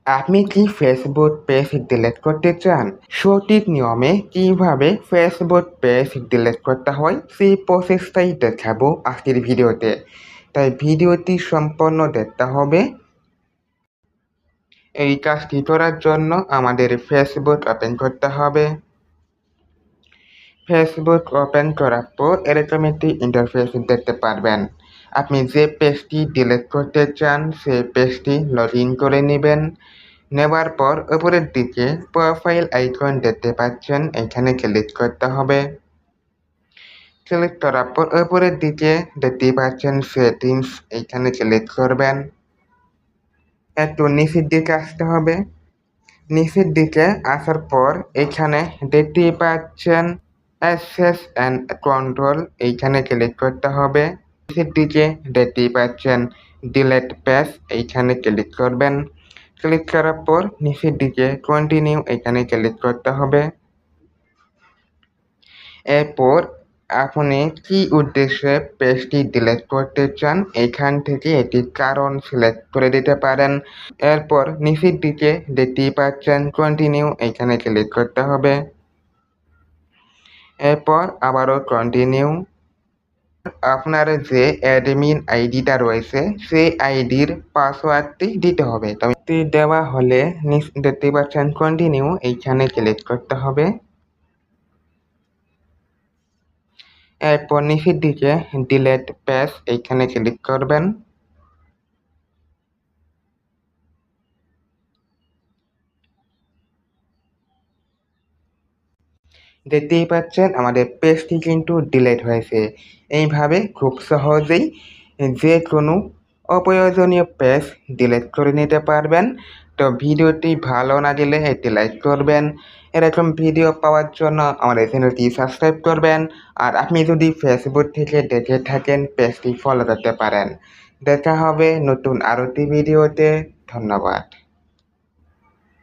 আপনি কি Facebook page delete করতে চান? সঠিক নিয়মে কিভাবে ফেসবুক পেজ ডিলিট করতে হয় সেই প্রসেসটাই দেখাবো আজকের ভিডিওতে। তাই ভিডিওটি সম্পূর্ণ দেখতে হবে। এই কাজটি করার জন্য আমাদের ফেসবুক ওপেন করতে হবে। ফেসবুক ওপেন করার পর এরকম একটি ইন্টারফেস দেখতে পারবেন। আপনি যে পেজটি ডিলিট করতে চান সেই পেজটি লগ ইন করে নেবেন। নেবার পর উপরের দিকে প্রোফাইল আইকন দেখতে পাচ্ছেন, এখানে ক্লিক করতে হবে। ক্লিক করার পর উপরের দিকে দেখতে পাচ্ছেন সেটিংস, এখানে ক্লিক করবেন। একটু নিচের দিকে আসতে হবে। নিচের দিকে আসার পর এখানে দেখতে পাচ্ছেন অ্যাক্সেস অ্যান্ড কন্ট্রোল, এইখানে ক্লিক করতে হবে। নিচের দিকে দেখতে পাচ্ছেন ডিলিট পেজ, এইখানে ক্লিক করবেন। ক্লিক করার পর নিচের দিকে কন্টিনিউ, এখানে ক্লিক করতে হবে। এরপর আপনি কি উদ্দেশ্যে পেজটি ডিলিট করতে চান এখান থেকে একটি কারণ সিলেক্ট করে দিতে পারেন। এরপর নিচের দিকে দেখতেই পাচ্ছেন কন্টিনিউ, এখানে ক্লিক করতে হবে। এরপর আবারও কন্টিনিউ। আপনার যে অ্যাডমিন আইডিটা রয়েছে সেই আইডির পাসওয়ার্ডটি দিতে হবে। তবে দেওয়া হলে দেখতে পাচ্ছেন কন্টিনিউ, এইখানে ক্লিক করতে হবে। এরপর নিচের দিকে ডিলিট পেজ, এইখানে ক্লিক করবেন। দেখতেই পাচ্ছেন আমাদের পেজটি কিন্তু ডিলিট হয়েছে। এইভাবে খুব সহজেই যে কোনো অপ্রয়োজনীয় পেজ ডিলিট করে নিতে পারবেন। তো ভিডিওটি ভালো না গেলে একটি লাইক করবেন। এরকম ভিডিও পাওয়ার জন্য আমাদের চ্যানেলটি সাবস্ক্রাইব করবেন। আর আপনি যদি ফেসবুক থেকে দেখে থাকেন পেজটি ফলো করতে পারেন। দেখা হবে নতুন আরও একটি ভিডিওতে। ধন্যবাদ।